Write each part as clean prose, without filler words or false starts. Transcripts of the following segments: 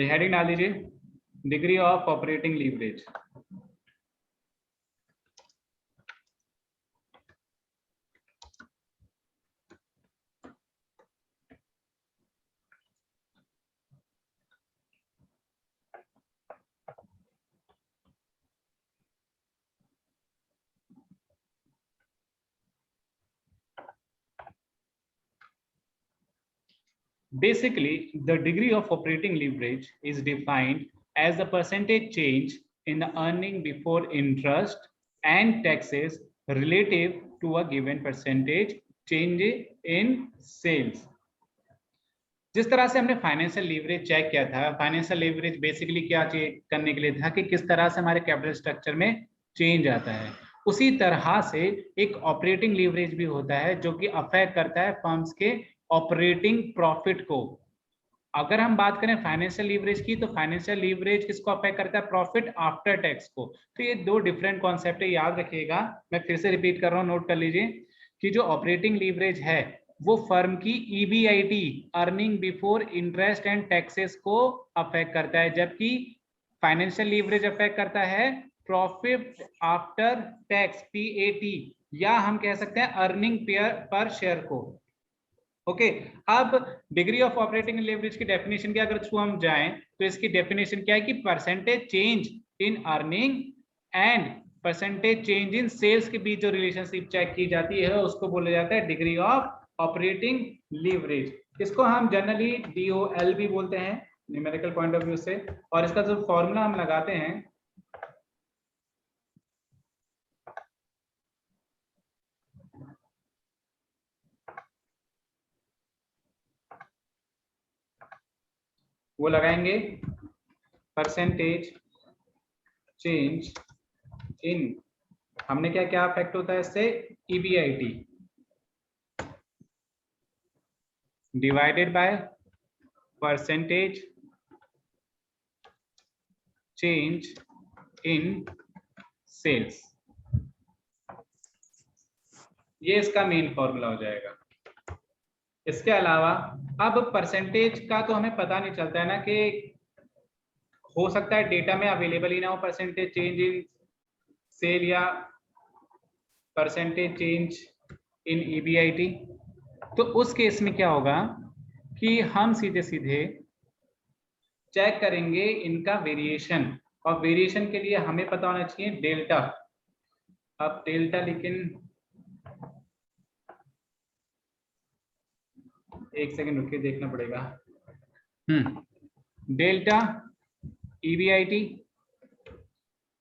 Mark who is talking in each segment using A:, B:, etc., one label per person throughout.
A: Heading डाल दीजिए, degree of operating leverage. Basically, the degree of operating leverage is defined as the percentage change in the earning before interest and taxes relative to a given percentage change in sales. जिस तरह से हमने financial leverage check किया था, financial leverage basically क्या check करने के लिए था कि किस तरह से हमारे कैपिटल स्ट्रक्चर में चेंज आता है, उसी तरह से एक ऑपरेटिंग लीवरेज भी होता है जो कि अफेक्ट करता है फर्म्स के ऑपरेटिंग प्रॉफिट को। अगर हम बात करें फाइनेंशियल लीवरेज की, तो फाइनेंशियल लीवरेज किसको अफेक्ट करता है? प्रॉफिट आफ्टर टैक्स को। तो ये दो डिफरेंट कॉन्सेप्ट है, याद रखिएगा। मैं फिर से रिपीट कर रहा हूं, नोट कर लीजिए कि जो ऑपरेटिंग लीवरेज है वो फर्म की EBIT, earning before interest and taxes को अफेक्ट करता है, जबकि फाइनेंशियल लीवरेज अफेक्ट करता है प्रॉफिट आफ्टर टैक्स, पीएटी, या हम कह सकते हैं अर्निंग पर शेयर को। ओके, अब डिग्री ऑफ ऑपरेटिंग लेवरेज की डेफिनेशन की अगर थ्रू हम जाएं तो इसकी डेफिनेशन क्या है कि percentage change in earning and percentage change in sales के बीच जो रिलेशनशिप चेक की जाती है उसको बोला जाता है डिग्री ऑफ ऑपरेटिंग लीवरेज। इसको हम जनरली DOL भी बोलते हैं न्यूमेरिकल पॉइंट ऑफ व्यू से, और इसका जो फॉर्मूला हम लगाते हैं वो लगाएंगे परसेंटेज चेंज इन, हमने क्या क्या अफेक्ट होता है इससे, EBIT divided by percentage change in sales. ये इसका मेन फॉर्मूला हो जाएगा। इसके अलावा अब परसेंटेज का तो हमें पता नहीं चलता है ना, कि हो सकता है डेटा में अवेलेबल ही ना हो परसेंटेज चेंज इन सेल या परसेंटेज चेंज इन ईबीआईटी। तो उस केस में क्या होगा कि हम सीधे सीधे चेक करेंगे इनका वेरिएशन, और वेरिएशन के लिए हमें पता होना चाहिए डेल्टा। अब डेल्टा, लेकिन एक सेकंड रुकिए, देखना पड़ेगा। Delta EBIT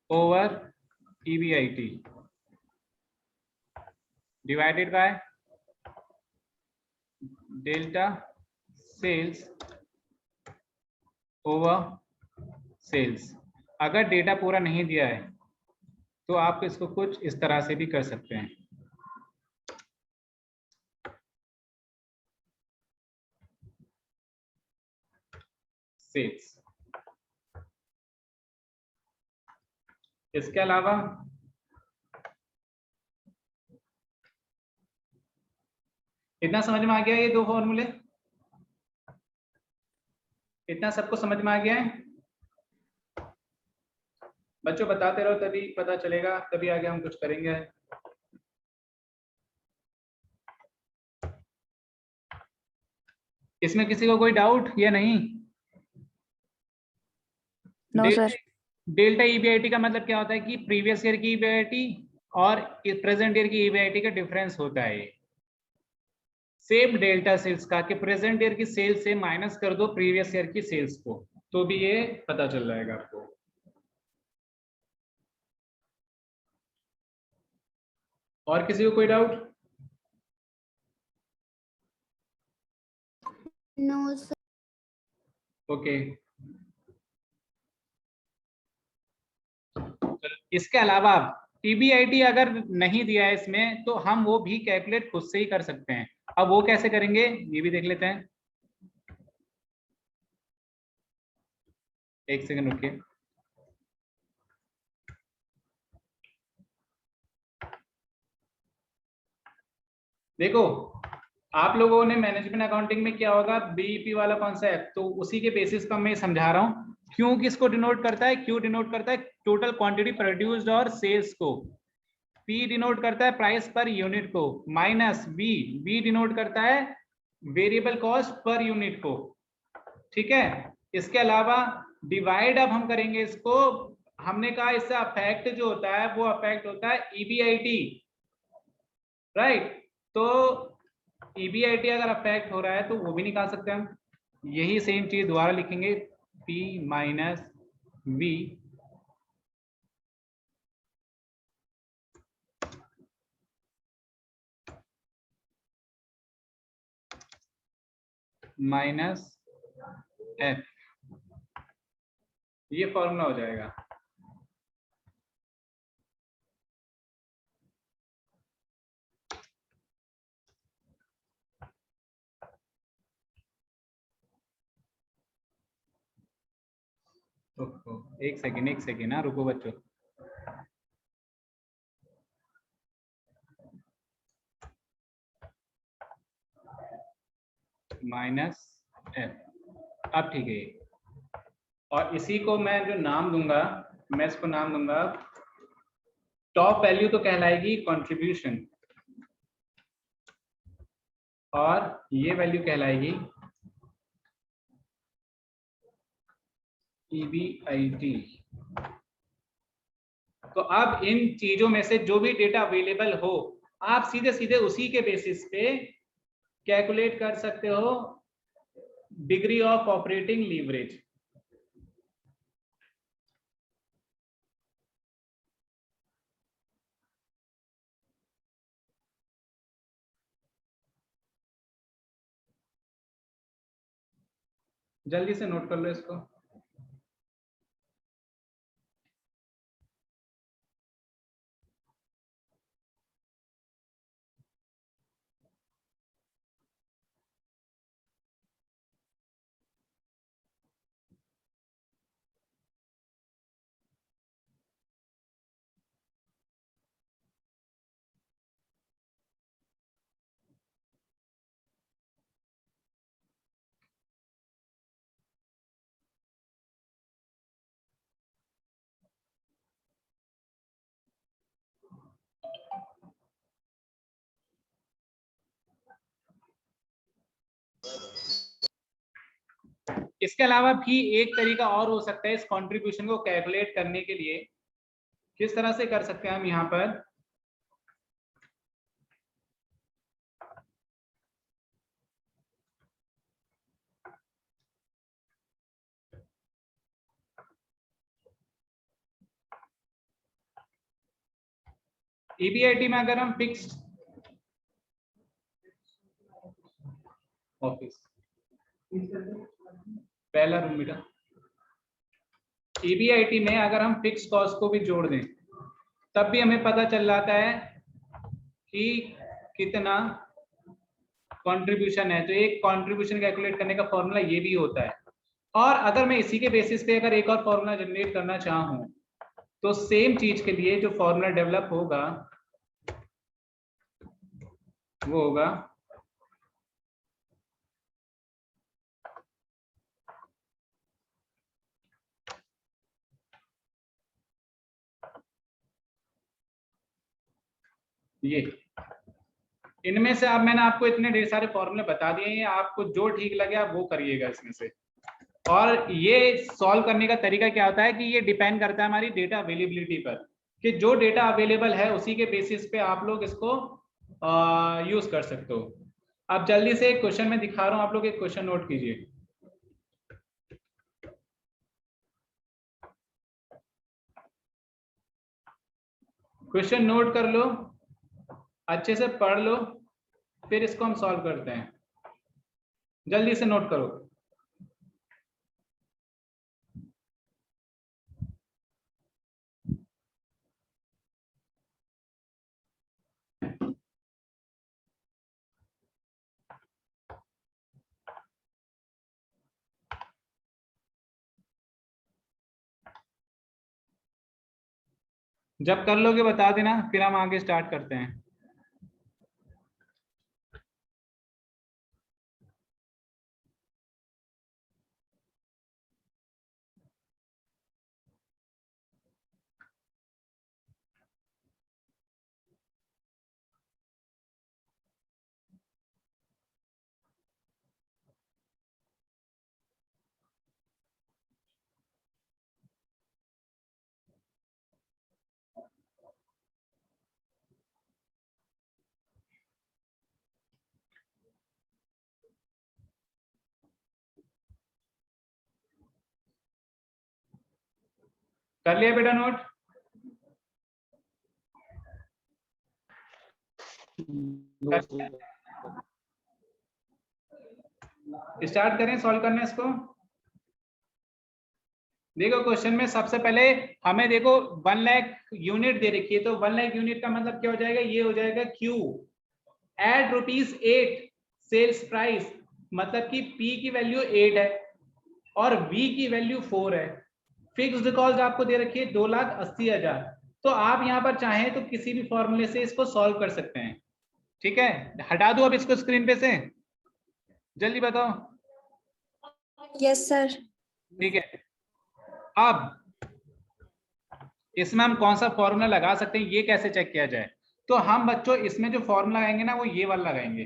A: over EBIT divided by delta sales over sales. अगर डेटा पूरा नहीं दिया है तो आप इसको कुछ इस तरह से भी कर सकते हैं। सेल्स। इसके अलावा इतना समझ में आ गया, ये दो फॉर्मूले इतना सबको समझ में आ गया है? बच्चों बताते रहो तभी पता चलेगा, तभी आगे हम कुछ करेंगे। इसमें किसी को कोई डाउट या नहीं?
B: No sir.
A: डेल्टा ईबीआईटी का मतलब क्या होता है कि प्रीवियस ईयर की ईबीआईटी और प्रेजेंट ईयर की ईबीआईटी का डिफरेंस होता है। सेम डेल्टा सेल्स का कि प्रेजेंट ईयर की सेल्स से माइनस कर दो प्रीवियस ईयर की सेल्स को, तो भी ये पता चल जाएगा आपको। और किसी को कोई डाउट?
B: No sir.
A: ओके, इसके अलावा ईबीआईटी अगर नहीं दिया है इसमें तो हम वो भी कैलकुलेट खुद से ही कर सकते हैं। अब वो कैसे करेंगे ये भी देख लेते हैं। एक सेकंड रुकिए। देखो, आप लोगों ने मैनेजमेंट अकाउंटिंग में क्या होगा, बीईपी वाला कॉन्सेप्ट, तो उसी के बेसिस पर मैं समझा रहा हूँ। क्यों किसको डिनोट करता है, क्यों डिनोट करता है, टोटल क्वांटिटी प्रोड्यूस्ड और सेल्स को। पी डिनोट करता है प्राइस पर यूनिट को, माइनस बी, बी डिनोट करता है वेरिएबल कॉस्ट पर यूनिट को। ठीक है, इसके अलावा डिवाइड अब हम करेंगे इसको, हमने कहा इससे अफेक्ट जो होता है वो अफेक्ट होता है ईबीआईटी, राइट। तो ईबीआईटी अगर अफेक्ट हो रहा है तो वो भी निकाल सकते हैं हम। यही सेम चीज दोबारा लिखेंगे, P minus V minus F, ये फॉर्मूला हो जाएगा। एक सेकेंड ना, रुको बच्चों। माइनस F, अब ठीक है। और इसी को मैं जो नाम दूंगा, मैं इसको नाम दूंगा, टॉप वैल्यू तो कहलाएगी कंट्रीब्यूशन, और ये वैल्यू कहलाएगी ईबीआईटी। तो अब इन चीजों में से जो भी डेटा अवेलेबल हो, आप सीधे सीधे उसी के बेसिस पे कैलकुलेट कर सकते हो डिग्री ऑफ ऑपरेटिंग लीवरेज। जल्दी से नोट कर लो इसको। इसके अलावा भी एक तरीका और हो सकता है इस कंट्रीब्यूशन को कैलकुलेट करने के लिए। किस तरह से कर सकते हैं हम यहाँ पर, ईबीआईटी में अगर हम फिक्स्ड ऑफिस, पहला रूम बेटा, ईबीआईटी में अगर हम फिक्स कॉस्ट को भी जोड़ दें तब भी हमें पता चल जाता है कि कितना कंट्रीब्यूशन है। तो एक कंट्रीब्यूशन कैलकुलेट करने का फॉर्मूला ये भी होता है। और अगर मैं इसी के बेसिस पे अगर एक और फॉर्मूला जनरेट करना चाहूँ तो सेम चीज के लिए जो फॉर्मूला डेवलप होगा वो होगा ये। इनमें से अब मैंने आपको इतने ढेर सारे फॉर्मूले बता दिए हैं, आपको जो ठीक लगे आप वो करिएगा इसमें से। और ये सॉल्व करने का तरीका क्या होता है कि ये डिपेंड करता है हमारी डेटा अवेलेबिलिटी पर, कि जो डेटा अवेलेबल है उसी के बेसिस पे आप लोग इसको यूज कर सकते हो। अब जल्दी से एक क्वेश्चन में दिखा रहा हूं, आप लोग एक क्वेश्चन नोट कीजिए। क्वेश्चन नोट कर लो, अच्छे से पढ़ लो, फिर इसको हम सॉल्व करते हैं। जल्दी से नोट करो। जब कर लोगे बता देना, फिर हम आगे स्टार्ट करते हैं। कर लिया बेटा नोट? स्टार्ट करें सॉल्व करना इसको। देखो क्वेश्चन में सबसे पहले हमें देखो 1 लाख यूनिट दे रखी है, तो 1 लाख यूनिट का मतलब क्या हो जाएगा, ये हो जाएगा Q एट ₹8 सेल्स प्राइस, मतलब कि P की वैल्यू 8 है और V की वैल्यू 4 है। फिक्स्ड कॉस्ट आपको दे रखी है 2,80,000। तो आप यहाँ पर चाहें तो किसी भी फॉर्मूले से इसको सॉल्व कर सकते हैं। ठीक है, हटा दो अब इसको स्क्रीन पे से, जल्दी बताओ।
B: Yes sir.
A: ठीक है, अब इसमें हम कौन सा फॉर्मूला लगा सकते हैं, ये कैसे चेक किया जाए? तो हम बच्चों इसमें जो फॉर्मूला लगाएंगे ना वो ये वाला लगाएंगे।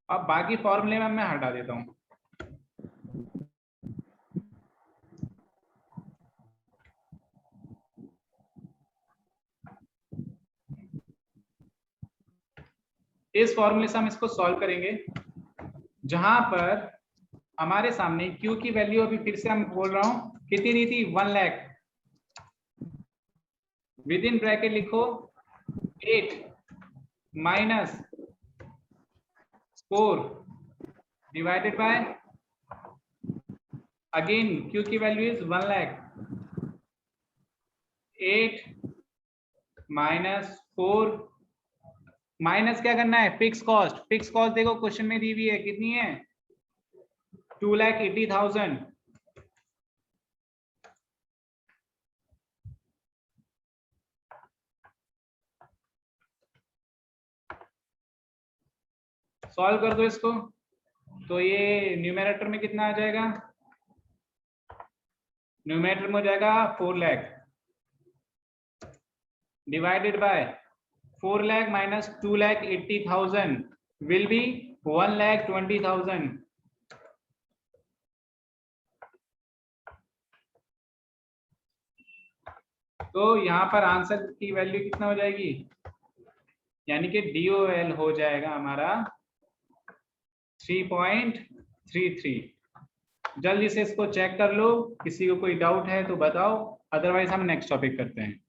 A: अब बाकी फॉर्मूले में मैं हटा देता हूं। इस फॉर्मूले से हम इसको सॉल्व करेंगे, जहां पर हमारे सामने Q की वैल्यू अभी फिर से हम बोल रहा हूं कितनी दी थी, 1 लाख। विद इन ब्रैकेट लिखो 8 minus 4 divided by, again Q की value is 1 lakh, 8 minus 4 minus क्या करना है, फिक्स कॉस्ट। फिक्स कॉस्ट देखो क्वेश्चन में दी हुई है, कितनी है, 2,80,000। सॉल्व कर दो इसको, तो ये न्यूमेरेटर में कितना आ जाएगा, न्यूमेरेटर में हो जाएगा 4 lakh divided by 4 lakh minus 2,80,000 will be 1,20,000। तो यहाँ पर आंसर की वैल्यू कितना हो जाएगी, यानी कि DOL हो जाएगा हमारा 3.33। जल्दी से इसको चेक कर लो, किसी को कोई डाउट है तो बताओ, अदरवाइज हम नेक्स्ट टॉपिक करते हैं।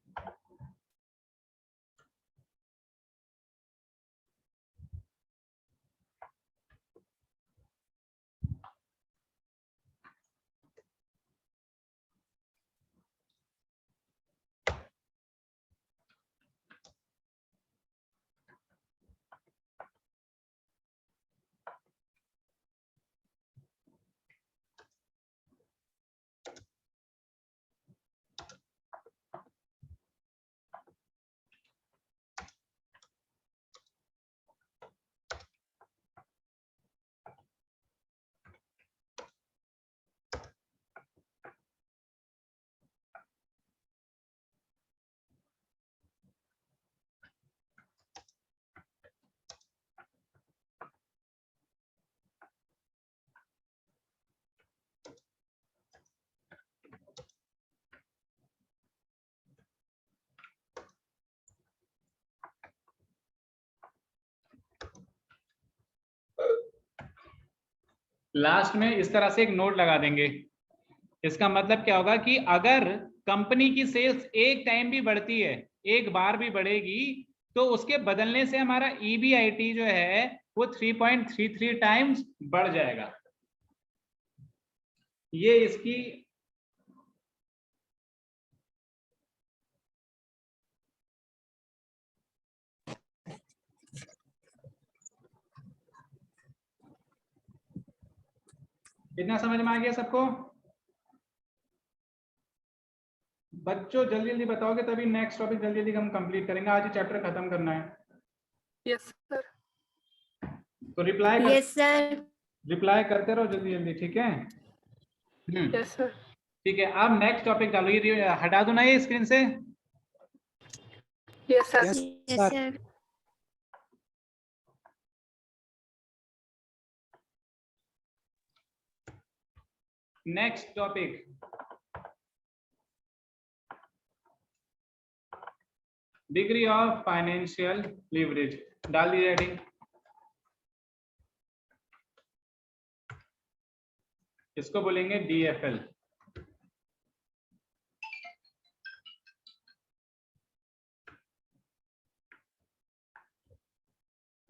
A: लास्ट में इस तरह से एक नोट लगा देंगे। इसका मतलब क्या होगा कि अगर कंपनी की सेल्स एक टाइम भी बढ़ती है, एक बार भी बढ़ेगी, तो उसके बदलने से हमारा EBIT जो है वो 3.33 टाइम्स बढ़ जाएगा। ये इसकी इतना समझ में आ गया सबको? बच्चों जल्दी जल्दी बताओगे तभी नेक्स्ट टॉपिक जल्दी जल्दी हम कंप्लीट करेंगे, आज ही चैप्टर खत्म करना है।
C: Yes sir.
A: तो रिप्लाई
B: यस सर।
A: रिप्लाई करते रहो जल्दी जल्दी, ठीक है?
C: Yes sir.
A: ठीक है, अब नेक्स्ट टॉपिक डालो, ये हटा दो ना ये स्क्रीन से।
C: Yes sir.
B: Yes sir.
A: Next topic, degree of financial leverage, डाल दीजिए हेडिंग। इसको बोलेंगे DFL।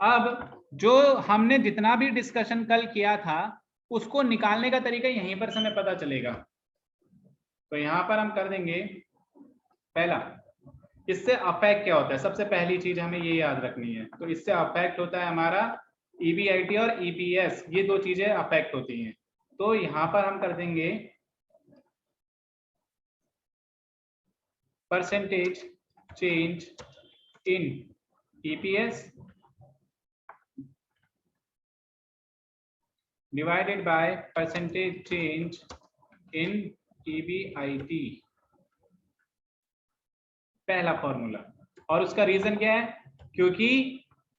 A: अब जो हमने जितना भी डिस्कशन कल किया था उसको निकालने का तरीका यहीं पर से हमें पता चलेगा। तो यहां पर हम कर देंगे, पहला इससे अफेक्ट क्या होता है, सबसे पहली चीज हमें ये याद रखनी है। तो इससे अफेक्ट होता है हमारा EBIT और EPS, ये दो चीजें अफेक्ट होती हैं। तो यहां पर हम कर देंगे percentage change in EPS divided by percentage change in EBIT, पहला फॉर्मूला। और उसका रीजन क्या है, क्योंकि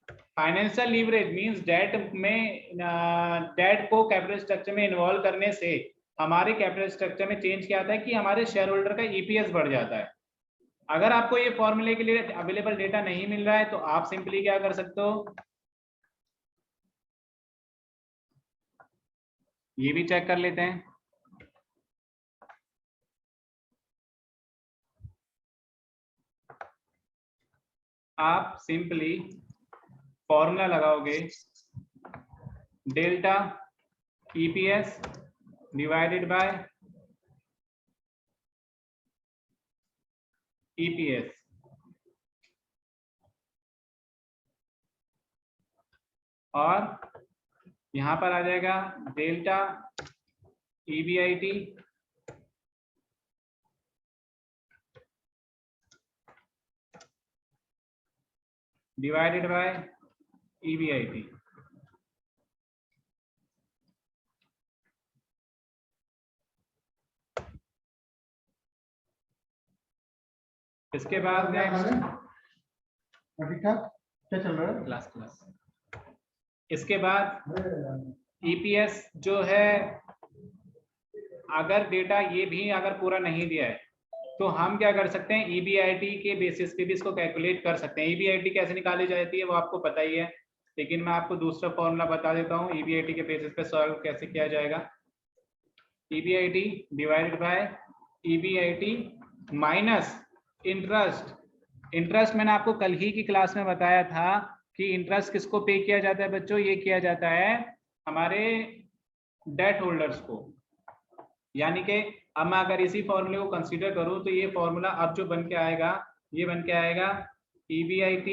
A: फाइनेंशियल लीवरेज मींस डेट में डेट को कैपिटल स्ट्रक्चर में इन्वॉल्व करने से हमारे कैपिटल स्ट्रक्चर में चेंज क्या आता है कि हमारे शेयर होल्डर का EPS बढ़ जाता है। अगर आपको ये फॉर्मूले के लिए अवेलेबल डेटा नहीं मिल रहा है तो आप सिंपली क्या कर सकते हो, ये भी चेक कर लेते हैं। आप सिंपली फॉर्मूला लगाओगे delta EPS divided bye EPS, और यहां पर आ जाएगा delta EBIT divided by EBIT। इसके बाद
D: ठीक ठाक क्या चल रहा है?
A: क्लास इसके बाद EPS जो है, अगर डेटा ये भी अगर पूरा नहीं दिया है तो हम क्या कर सकते हैं, EBIT के बेसिस पे भी इसको कैलकुलेट कर सकते हैं। EBIT कैसे निकाली जाती है वो आपको पता ही है, लेकिन मैं आपको दूसरा फॉर्मूला बता देता हूँ EBIT के बेसिस पे सॉल्व कैसे किया जाएगा। EBIT divided by EBIT minus interest. Interest मैंने आपको कल ही की क्लास में बताया था कि इंटरेस्ट किसको पे किया जाता है बच्चों, ये किया जाता है हमारे डेट होल्डर्स को। यानी कि अब मैं अगर इसी फॉर्मूले को कंसीडर करूं तो ये फॉर्मूला अब जो बन के आएगा, ये बन के आएगा EBIT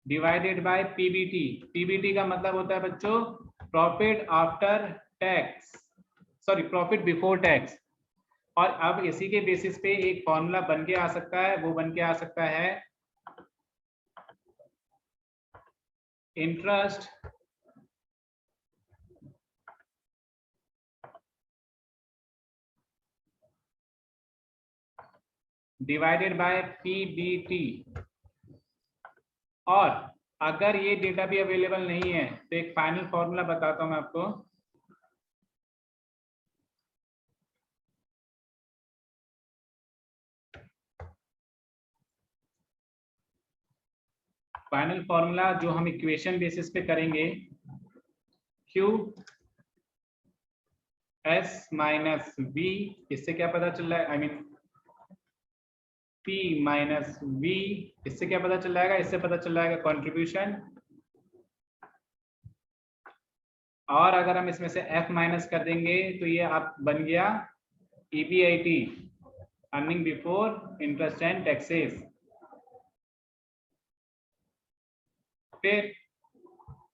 A: divided by PBT। PBT का मतलब होता है बच्चों profit after tax, sorry profit before tax. और अब इसी के बेसिस पे एक फॉर्मूला बन के आ सकता है, वो बन के आ सकता है इंटरेस्ट डिवाइडेड बाय PBT। और अगर ये डेटा भी अवेलेबल नहीं है तो एक फाइनल फॉर्मूला बताता हूं मैं आपको। फाइनल फॉर्मूला जो हम इक्वेशन बेसिस पे करेंगे, QS माइनस V, इससे क्या पता चल रहा है, I mean P minus V, इससे क्या पता चल जाएगा, इससे पता चल जाएगा कंट्रीब्यूशन। और अगर हम इसमें से F माइनस कर देंगे तो ये आप बन गया EBIT earning before interest and taxes. फिर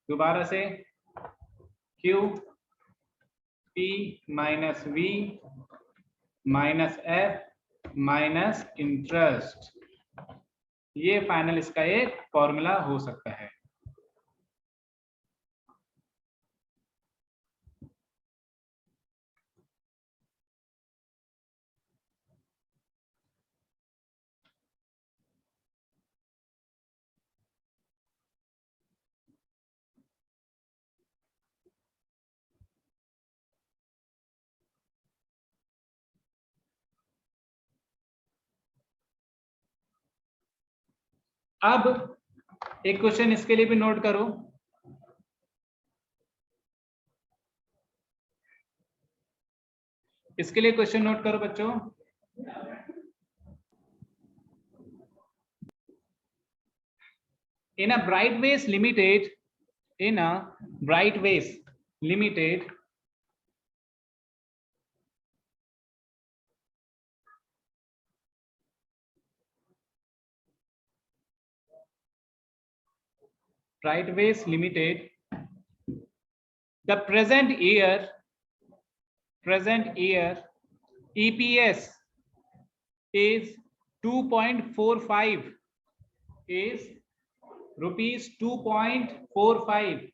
A: दोबारा से QP minus V minus F minus interest, ये फाइनल इसका एक फॉर्मूला हो सकता है। अब एक क्वेश्चन इसके लिए भी नोट करो, इसके लिए क्वेश्चन नोट करो बच्चों। In a Brightways Limited, the present year EPS is 2.45, is rupees 2.45,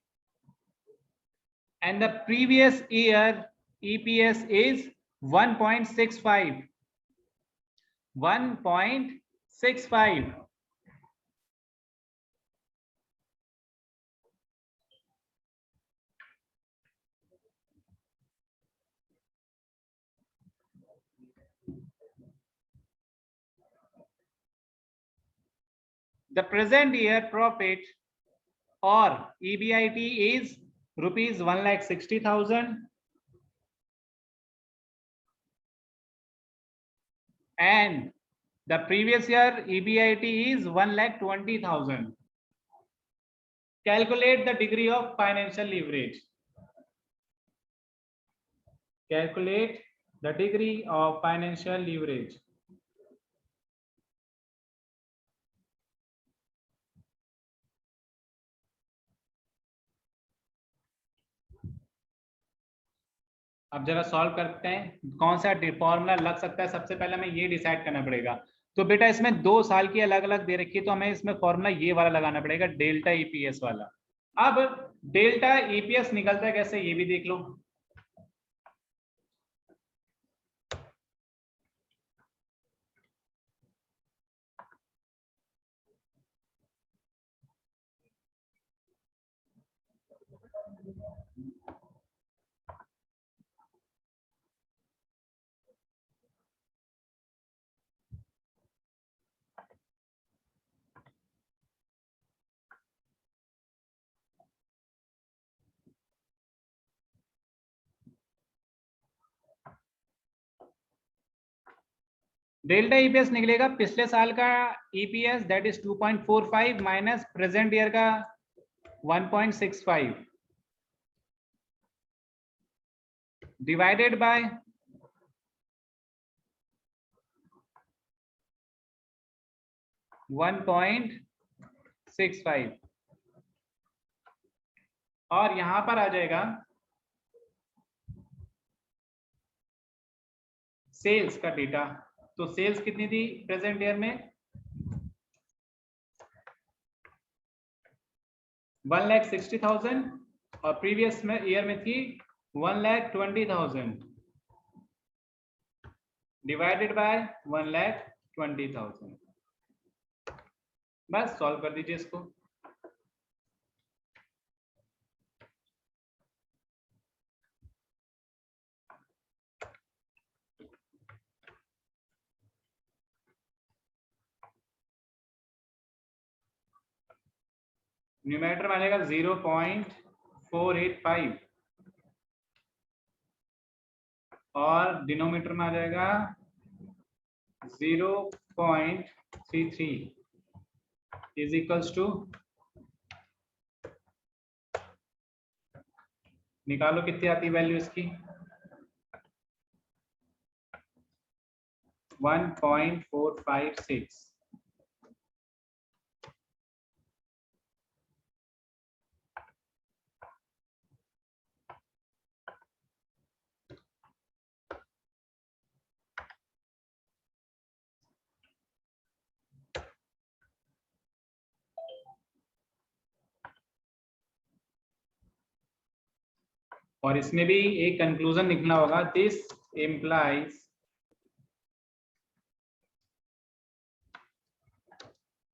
A: and the previous year EPS is 1.65. The present year profit or EBIT is rupees 1,60,000, and the previous year EBIT is 1,20,000. Calculate the degree of financial leverage. Calculate the degree of financial leverage. अब जरा solve करते हैं, कौन सा formula लग सकता है। सबसे पहले हमें ये डिसाइड करना पड़ेगा। तो बेटा इसमें 2 साल की अलग अलग दे रखी है, तो हमें इसमें फॉर्मूला ये वाला लगाना पड़ेगा, डेल्टा ईपीएस वाला। अब डेल्टा ईपीएस निकलता है कैसे, ये भी देख लो। डेल्टा ईपीएस निकलेगा पिछले साल का EPS, that is 2.45 minus present year का 1.65 डिवाइडेड बाय 1.65, और यहां पर आ जाएगा सेल्स का डेटा। तो सेल्स कितनी थी प्रेजेंट ईयर में, 1,60,000, और प्रीवियस में ईयर में थी 1,20,000 डिवाइडेड बाय 1,20,000। बस सॉल्व कर दीजिए इसको। न्यूमरेटर में आ जाएगा 0.485 और डिनोमिनेटर में आ जाएगा 0.33 इज इक्वल्स टू, निकालो कितनी आती है वैल्यू इसकी, 1.456। और इसमें भी एक कंक्लूजन लिखना होगा, this implies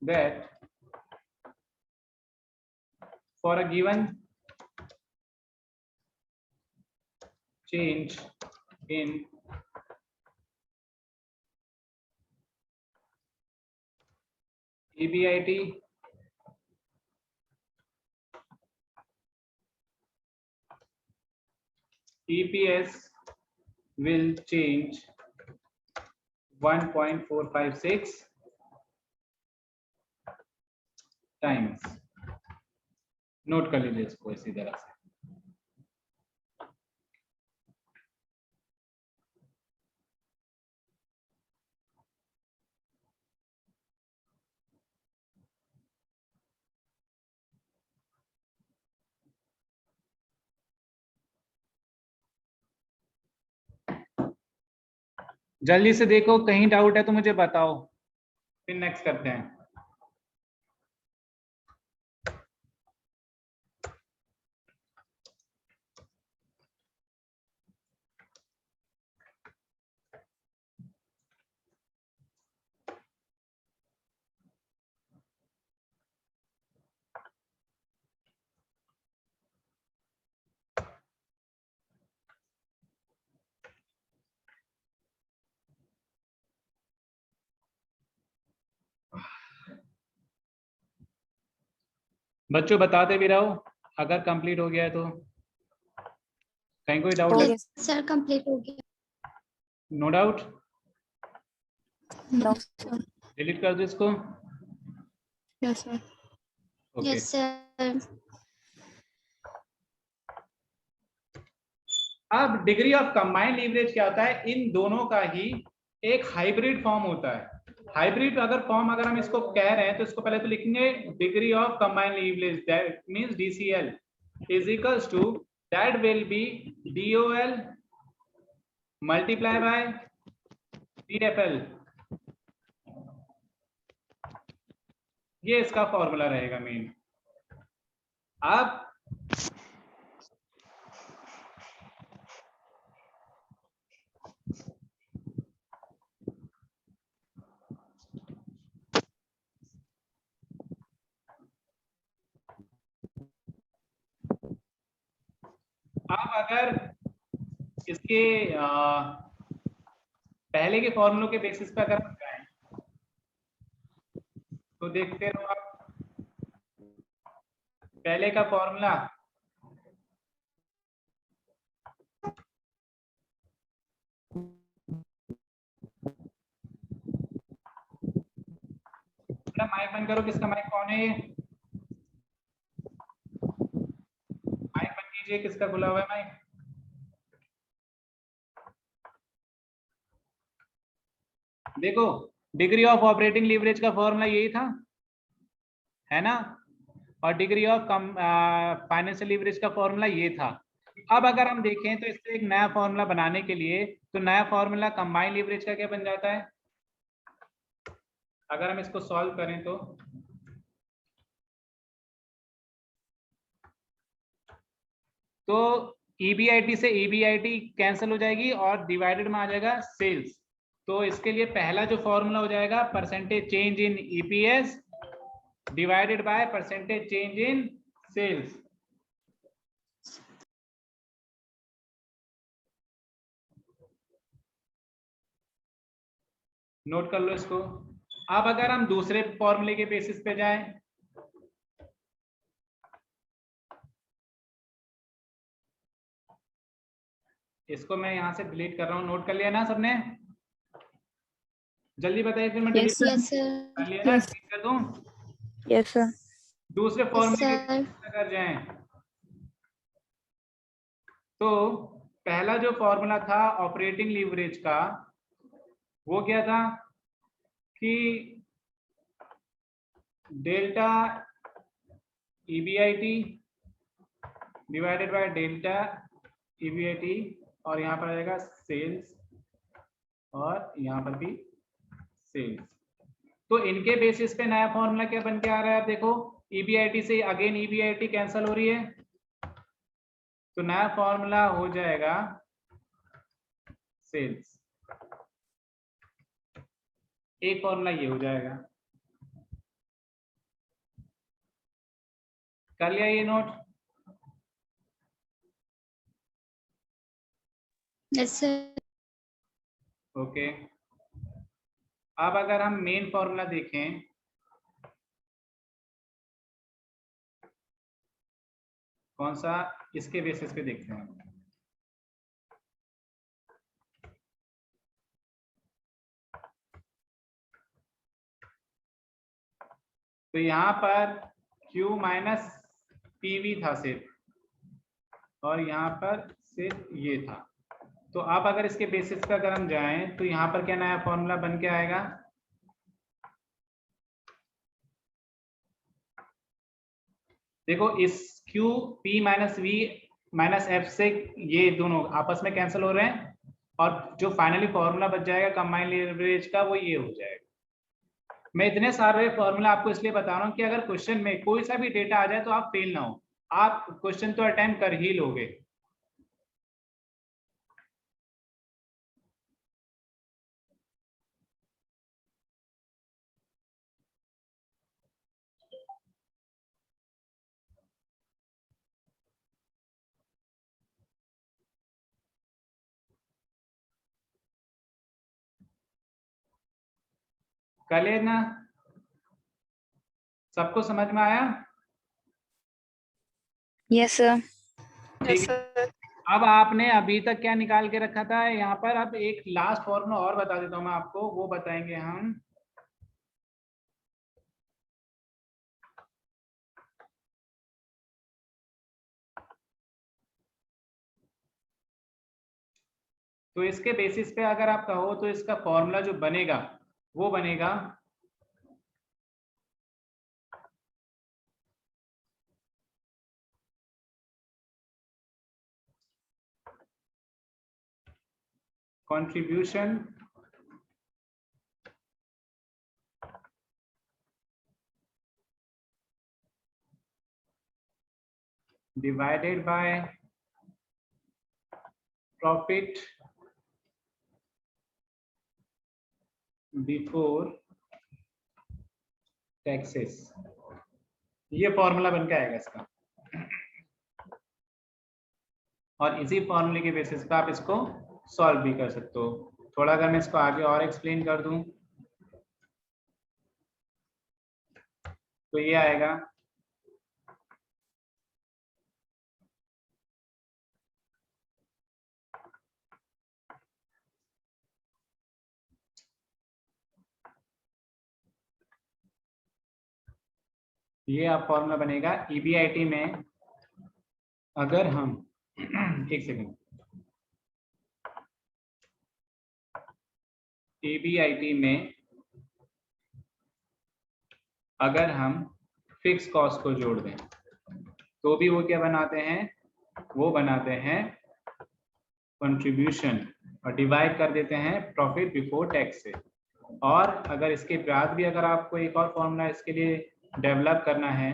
A: that for a given change in EBIT EPS will change 1.456 times, note कर लीजिए इसको इसी तरह से। जल्दी से देखो, कहीं डाउट है तो मुझे बताओ, फिर नेक्स्ट करते हैं। बच्चों बताते भी रहो अगर कंप्लीट हो गया है तो। कहीं कोई डाउट है?
B: यस सर, कंप्लीट हो गया।
A: No doubt,
C: No, sir.
A: Delete कर दो इसको।
C: Yes, sir.
A: Okay
B: yes sir.
A: अब डिग्री ऑफ कंबाइंड लीवरेज क्या होता है? इन दोनों का ही एक हाइब्रिड फॉर्म होता है। हाइब्रिड अगर फॉर्म अगर हम इसको कह रहे हैं तो इसको पहले तो लिखेंगे degree of combined leverage, that means DCL is equals to, that will be DOL multiply by TFL। ये इसका फॉर्मूला रहेगा मेन। अब अगर इसके पहले के फॉर्मूलों के बेसिस पे अगर हम जाएं तो देखते रहो आप, पहले का फॉर्मूला माइक बंद करो, किसका माइक कौन है? माइक बंद कीजिए, किसका खुला हुआ है माइक? देखो, डिग्री ऑफ ऑपरेटिंग लीवरेज का फॉर्मूला यही था, है ना? और डिग्री ऑफ फाइनेंशियल लीवरेज का फॉर्मूला ये था। अब अगर हम देखें तो इससे एक नया फॉर्मूला बनाने के लिए, तो नया फॉर्मूला कंबाइंड लीवरेज का क्या बन जाता है? अगर हम इसको सॉल्व करें तो EBIT से EBIT कैंसिल हो जाएगी और डिवाइडेड में आ जाएगा सेल्स। तो इसके लिए पहला जो फॉर्मूला हो जाएगा percentage change in EPS divided by percentage change in sales. Note कर लो इसको। अब अगर हम दूसरे फॉर्मूले के बेसिस पे जाएं, इसको मैं यहां से डिलीट कर रहा हूं, नोट कर लिया ना सबने? जल्दी बताइए, फिर मैं डिलीट
B: यस यस सर।
A: कर लिया ना,
C: Yes.
A: डिलीट कर दूं?
C: Yes, sir.
A: दूसरे
B: यस
A: फॉर्मूले के
B: सर।
A: बेसिस पे अगर जाएं तो पहला जो फॉर्मूला था ऑपरेटिंग लीवरेज का, वो क्या था कि delta EBIT divided by delta EBIT, और यहाँ पर आ जाएगा सेल्स और यहाँ पर भी सेल्स। तो इनके बेसिस पे नया फॉर्मूला क्या बन के आ रहा है? आप देखो, EBIT से अगेन EBIT कैंसिल हो रही है, तो नया फॉर्मूला हो जाएगा सेल्स। एक फॉर्मूला ये हो जाएगा। कर लिया ये नोट?
B: Yes sir.
A: ओके। अब अगर हम मेन फॉर्मूला देखें, कौन सा, इसके बेसिस पे देखते हैं। तो यहाँ पर Q माइनस PV था सिर्फ, और यहाँ पर सिर्फ ये था। तो अब अगर इसके बेसिस पे अगर हम जाएं तो यहाँ पर क्या नया फॉर्मूला बन के आएगा, देखो इस Q P minus V minus F से ये दोनों आपस में कैंसिल हो रहे हैं, और जो फाइनली फॉर्मूला बच जाएगा कंबाइंड लीवरेज का वो ये हो जाएगा। मैं इतने सारे फॉर्मूला आपको इसलिए बता रहा हूँ कि अगर क्वेश्चन में कोई सा भी डेटा आ जाए तो आप फेल ना हो, आप क्वेश्चन तो अटेम्प्ट कर ही लोगे। कर लेना, सबको समझ में आया?
C: Yes, sir.
A: ठीक है। अब आपने अभी तक क्या निकाल के रखा था यहाँ पर, अब एक लास्ट फॉर्मूला और बता देता हूँ मैं आपको, वो बताएंगे हम। तो इसके बेसिस पे अगर आप कहो तो इसका फॉर्मूला जो बनेगा वो बनेगा contribution divided by profit before taxes, ये फॉर्मूला बन के आएगा इसका। और इसी फॉर्मूले के बेसिस पे आप इसको सॉल्व भी कर सकते हो। थोड़ा अगर मैं इसको आगे और एक्सप्लेन कर दूं तो ये आएगा ये आप फॉर्मूला बनेगा EBIT में अगर हम एक सेकंड, EBIT में अगर हम फिक्स कॉस्ट को जोड़ दें तो भी वो क्या बनाते हैं, वो बनाते हैं कंट्रीब्यूशन और डिवाइड कर देते हैं प्रॉफिट बिफोर टैक्स से। और अगर इसके बाद भी अगर आपको एक और फॉर्मूला इसके लिए डेवलप करना है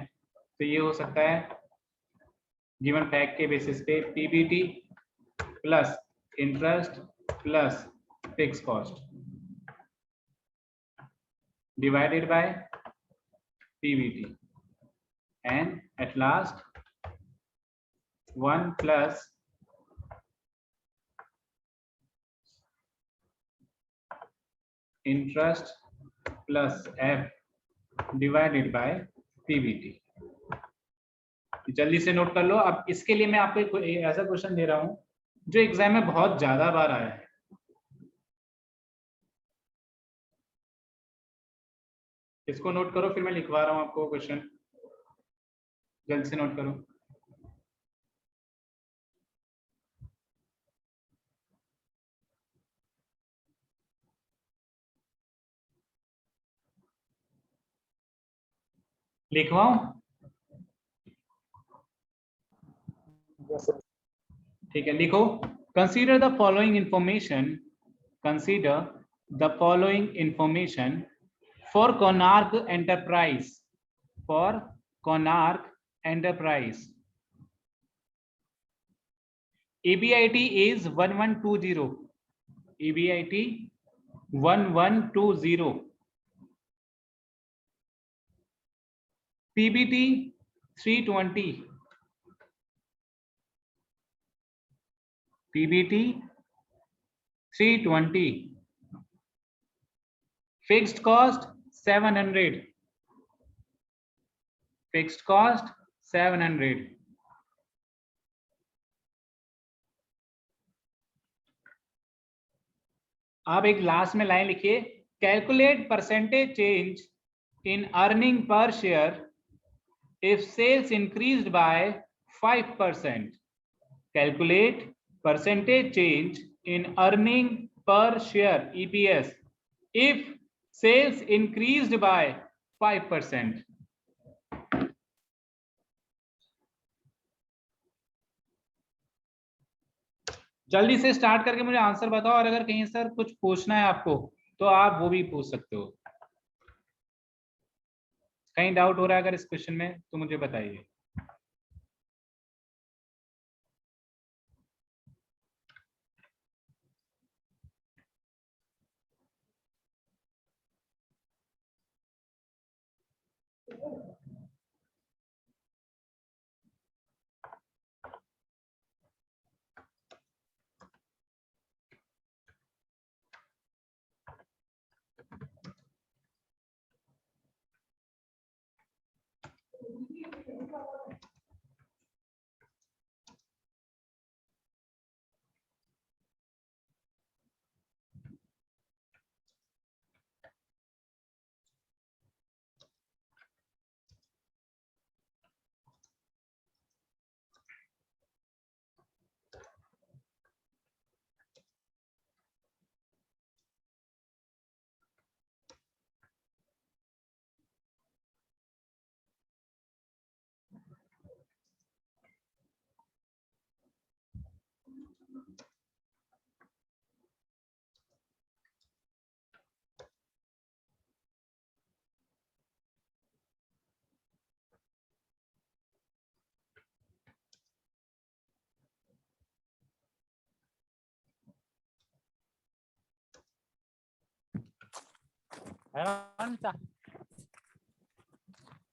A: तो ये हो सकता है गिवन फैक्ट के बेसिस पे PBT plus interest plus fix cost divided by PBT, and at last 1 plus interest plus F divided by PBT। जल्दी से नोट कर लो। अब इसके लिए मैं आपको एक ऐसा क्वेश्चन दे रहा हूं जो एग्जाम में बहुत ज्यादा बार आया है। इसको नोट करो, फिर मैं लिखवा रहा हूं आपको क्वेश्चन, जल्दी से नोट करो। लिखवाऊं? ठीक है, लिखो। Consider the following information, consider the following information for Konark enterprise, for Konark enterprise. EBIT is 1120, EBIT 1120, PBT 320, PBT 320, fixed cost 700, fixed cost 700। आप एक लास्ट में लाइन लिखिए, calculate percentage change in earning per share if sales increased by 5%. Calculate percentage change in earning per share EPS if sales increased by 5%. जल्दी से start करके मुझे answer बताओ, और अगर कहीं सर कुछ पूछना है आपको तो आप वो भी पूछ सकते हो। कहीं डाउट हो रहा है अगर इस क्वेश्चन में तो मुझे बताइए।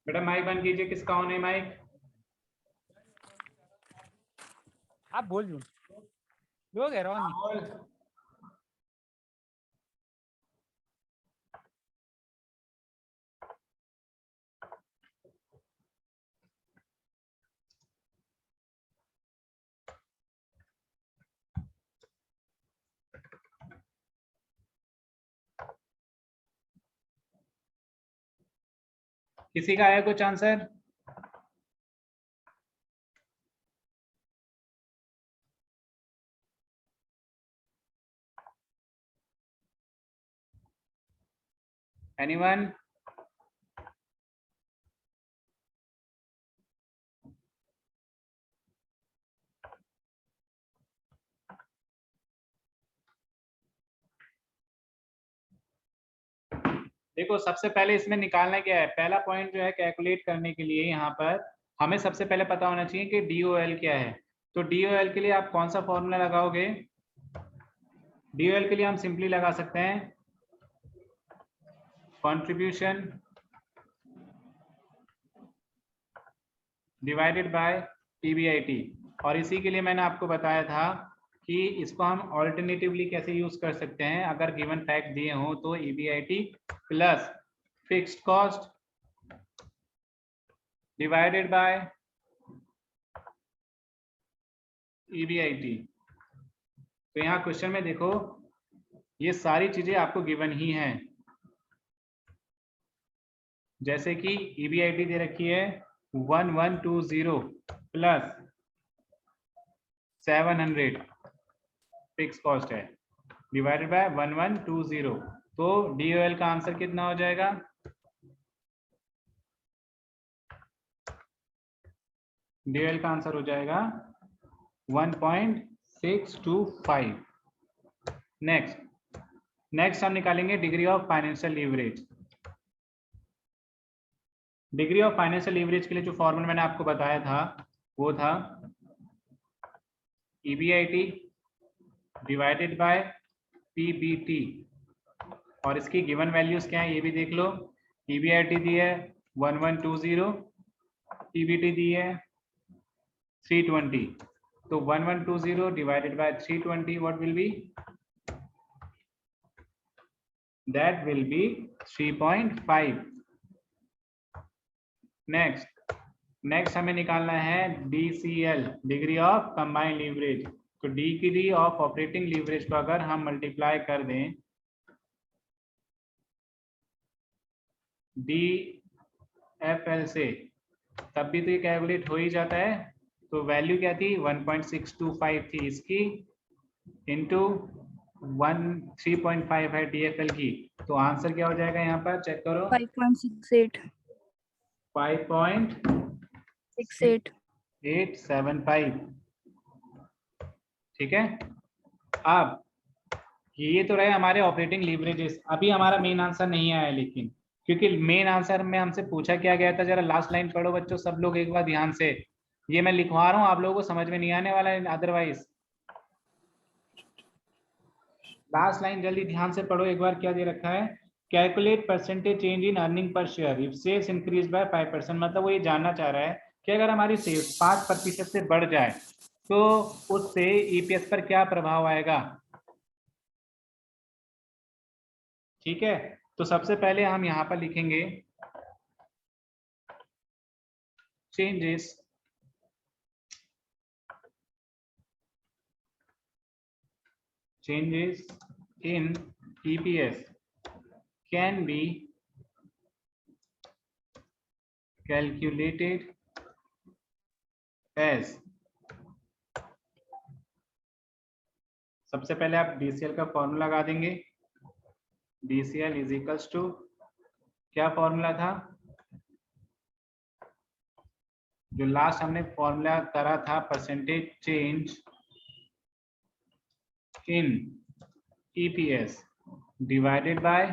A: बेटा माइक बंद कीजिए। किसका ऑन है माइक?
D: आप बोल लो कह रहा हूँ।
A: किसी का है कुछ आंसर? एनीवन? देखो सबसे पहले इसमें निकालना क्या है, पहला पॉइंट जो है कैलकुलेट करने के लिए यहाँ पर हमें सबसे पहले पता होना चाहिए कि DOL क्या है। तो DOL के लिए आप कौन सा फॉर्मूला लगाओगे? DOL के लिए हम सिंपली लगा सकते हैं कंट्रीब्यूशन डिवाइडेड बाय PBIT। और इसी के लिए मैंने आपको बताया था कि इसको हम ऑल्टरनेटिवली कैसे यूज कर सकते हैं। अगर गिवन फैक्ट दिए हो तो EBIT plus fixed cost divided by EBIT। तो यहाँ क्वेश्चन में देखो ये सारी चीजें आपको गिवन ही हैं, जैसे कि EBIT दे रखी है 1120 प्लस 700 फिक्स कॉस्ट है डिवाइडेड बाय 1120। तो DOL का आंसर कितना हो जाएगा? DOL का आंसर हो जाएगा 1.625। नेक्स्ट हम निकालेंगे degree of financial leverage. Degree of financial leverage के लिए जो फॉर्मूला मैंने आपको बताया था वो था EBIT डिवाइडेड बाय PBT। और इसकी गिवन वैल्यूज क्या है ये भी देख लो। EBIT दी है 1120, PBT दी है 320। तो 1120 divided by 320 what will be? That will B 3.5। Next हमें निकालना है DCL degree of combined leverage. तो डिग्री ऑफ ऑपरेटिंग लीवरेज को अगर हम मल्टीप्लाई कर दें DFL से, तब भी तो ये कैलकुलेट हो ही जाता है। तो वैल्यू क्या थी 1.625 थी इसकी, इंटू 3.5 है DFL की। तो आंसर क्या हो जाएगा यहाँ पर, चेक करो
C: 5.68
A: 5.6875। ठीक है। अब ये तो रहे हमारे ऑपरेटिंग लीवरेजेस। अभी हमारा मेन आंसर नहीं आया, लेकिन क्योंकि मेन आंसर में हमसे पूछा क्या गया था, जरा लास्ट लाइन पढ़ो बच्चों सब लोग एक बार ध्यान से। ये मैं लिखवा रहा हूँ, आप लोगों को समझ में नहीं आने वाला है अदरवाइज। लास्ट लाइन जल्दी ध्यान से पढ़ो एक बार, क्या दे रखा है, calculate percentage change in earning per share if sales increase by 5%। मतलब वो ये जानना चाह रहा है कि अगर हमारी सेल्स 5% से बढ़ जाए तो उससे ईपीएस पर क्या प्रभाव आएगा। ठीक है, तो सबसे पहले हम यहाँ पर लिखेंगे changes in EPS can be calculated as, सबसे पहले आप DCL का फॉर्मूला लगा देंगे। DCL इज इक्वल्स टू, क्या फॉर्मूला था जो लास्ट हमने फॉर्मूला करा था, percentage change in EPS divided by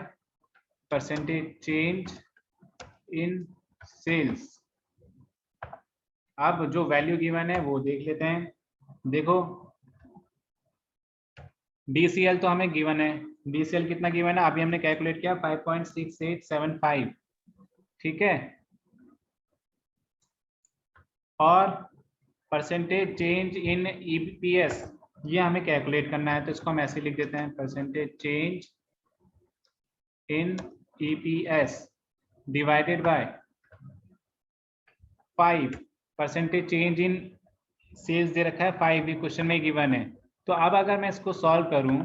A: percentage change in sales. अब जो वैल्यू गिवन है वो देख लेते हैं। देखो DCL तो हमें गिवन है, DCL कितना गिवन है अभी हमने कैलकुलेट किया 5.6875। ठीक है, और परसेंटेज चेंज इन EPS ये हमें कैलकुलेट करना है, तो इसको हम ऐसे लिख देते हैं, percentage change in EPS divided by 5 percentage change in sales दे रखा है 5, भी क्वेश्चन में गिवन है। तो अब अगर मैं इसको सॉल्व करूं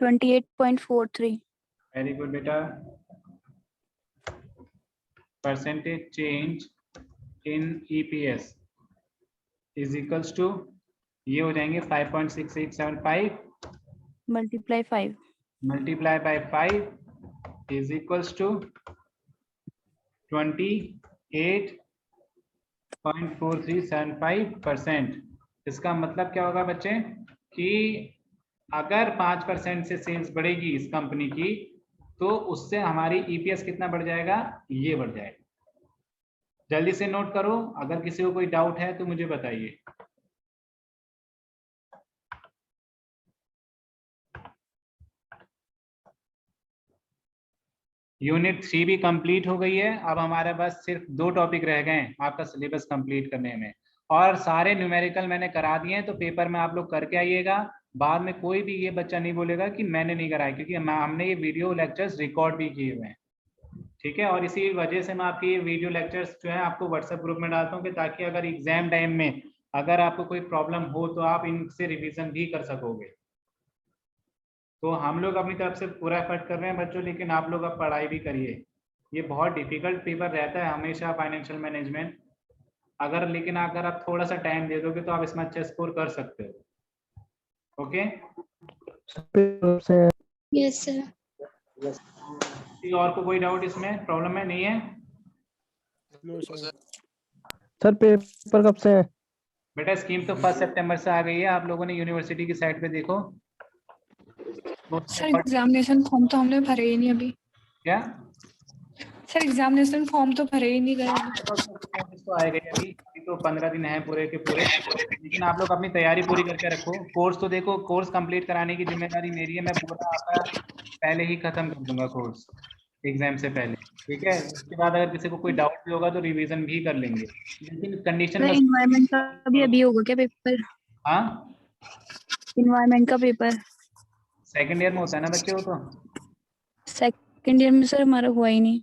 C: 28.43।
A: वेरी गुड बेटा। Percentage change in EPS is equals to, ये हो जाएंगे 5.6875
C: multiply 5
A: multiply by 5 is equals to 28.4375%। इसका मतलब क्या होगा बच्चे कि अगर 5% से सेल्स बढ़ेगी इस कंपनी की तो उससे हमारी EPS कितना बढ़ जाएगा, ये बढ़ जाएगा। जल्दी से नोट करो, अगर किसी को कोई डाउट है तो मुझे बताइए। यूनिट 3 भी कंप्लीट हो गई है। अब हमारे पास सिर्फ 2 टॉपिक रह गए हैं आपका सिलेबस कंप्लीट करने में, और सारे न्यूमेरिकल मैंने करा दिए हैं। तो पेपर में आप लोग करके आइएगा, बाद में कोई भी ये बच्चा नहीं बोलेगा कि मैंने नहीं कराया, क्योंकि हमने ये वीडियो लेक्चर्स रिकॉर्ड भी किए हुए हैं। ठीक है, और इसी वजह से मैं आपके ये वीडियो लेक्चर्स जो है आपको व्हाट्सएप ग्रुप में डालता हूँ कि ताकि अगर एग्जाम टाइम में अगर आपको कोई प्रॉब्लम हो तो आप इनसे रिवीजन भी कर सकोगे। तो हम लोग अपनी तरफ से पूरा एफर्ट कर रहे हैं बच्चों, लेकिन आप लोग अब पढ़ाई भी करिए। ये बहुत डिफिकल्ट पेपर रहता है हमेशा फाइनेंशियल मैनेजमेंट, लेकिन अगर आप थोड़ा सा टाइम दे दोगे तो आप इसमें अच्छा स्कोर कर सकते हो। Okay,
B: yes sir.
A: और को कोई डाउट इसमें, प्रॉब्लम में नहीं है?
E: सर पेपर कब से है?
A: बेटा स्कीम तो 1 सितंबर से आ गई है, आप लोगों ने यूनिवर्सिटी की साइट पे देखो।
F: सर एग्जामिनेशन फॉर्म तो हमने भरे ही नहीं अभी।
A: क्या
F: सर एग्जामिनेशन फॉर्म तो भरे ही नहीं गए।
A: तो आएगा अभी तो 15 दिन है पूरे के पूरे, लेकिन आप लोग अपनी तैयारी पूरी करके रखो। कोर्स तो देखो, कोर्स कंप्लीट कराने की जिम्मेदारी मेरी है, मैं पूरा आपका पहले ही खत्म कर दूंगा कोर्स एग्जाम से पहले। ठीक है, उसके बाद अगर किसी को कोई डाउट भी होगा तो रिवीजन भी कर लेंगे, लेकिन कंडीशन बस।
C: एनवायरनमेंट का भी अभी होगा क्या पेपर?
A: हाँ,
C: एनवायरनमेंट का पेपर
A: सेकंड ईयर में होता है ना बच्चे, वो तो
C: सेकंड ईयर में सर हमारा हुआ ही नहीं।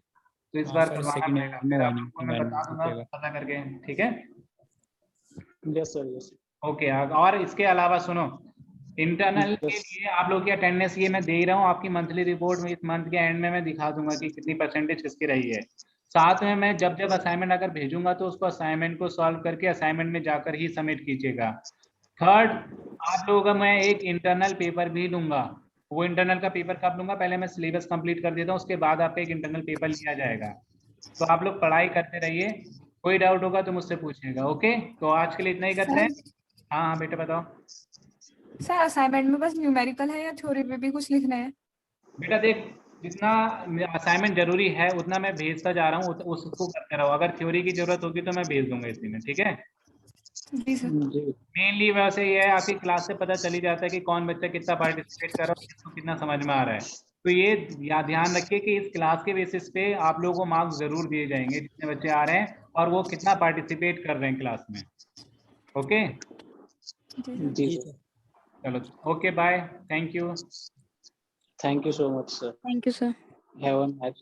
A: तो इस बार करवाना पड़ेगा, फिर आप लोगों को मैं बता दूंगा पता करके। ठीक है,
E: यस सर, यस।
A: ओके। और इसके अलावा सुनो, इंटरनल के लिए आप लोग की अटेंडेंस ये मैं दे ही रहा हूँ, आपकी मंथली रिपोर्ट में इस मंथ के एंड में मैं दिखा दूंगा कि कितनी परसेंटेज किसकी रही है। साथ में मैं जब जब असाइनमेंट अगर भेजूंगा तो उसको असाइनमेंट को सॉल्व करके असाइनमेंट में जाकर ही सबमिट कीजिएगा। थर्ड, आप लोगों का मैं एक इंटरनल पेपर भी लूंगा। वो इंटरनल का पेपर कब लूंगा, पहले मैं सिलेबस कंप्लीट कर देता हूँ, उसके बाद आपका एक इंटरनल पेपर लिया जाएगा। तो आप लोग पढ़ाई करते रहिए, कोई डाउट होगा तो मुझसे पूछिएगा। ओके, तो आज के लिए इतना ही करते हैं। हाँ हाँ बेटा बताओ।
F: सर असाइनमेंट में बस न्यूमेरिकल है या थ्योरी पे भी कुछ लिखना है?
A: बेटा देख, जितना असाइनमेंट जरूरी है उतना मैं भेजता जा रहा हूँ, उसको करते रहो। अगर थ्योरी की जरूरत होगी तो मैं भेज दूंगा इसी में, ठीक है।
F: जी सर।
A: मेनली वैसे ये है, आपकी क्लास से पता चल ही जाता है कि कौन बच्चा कितना पार्टिसिपेट कर रहा है, किसको कितना समझ में आ रहा है। तो ये ध्यान रखिए कि इस क्लास के बेसिस पे आप लोगों को मार्क्स जरूर दिए जाएंगे, जितने बच्चे आ रहे हैं और वो कितना पार्टिसिपेट कर रहे हैं क्लास में। ओके
G: जी सर,
A: चलो, okay bye, thank you.
G: thank you so much sir,
C: thank you sir.
G: have a nice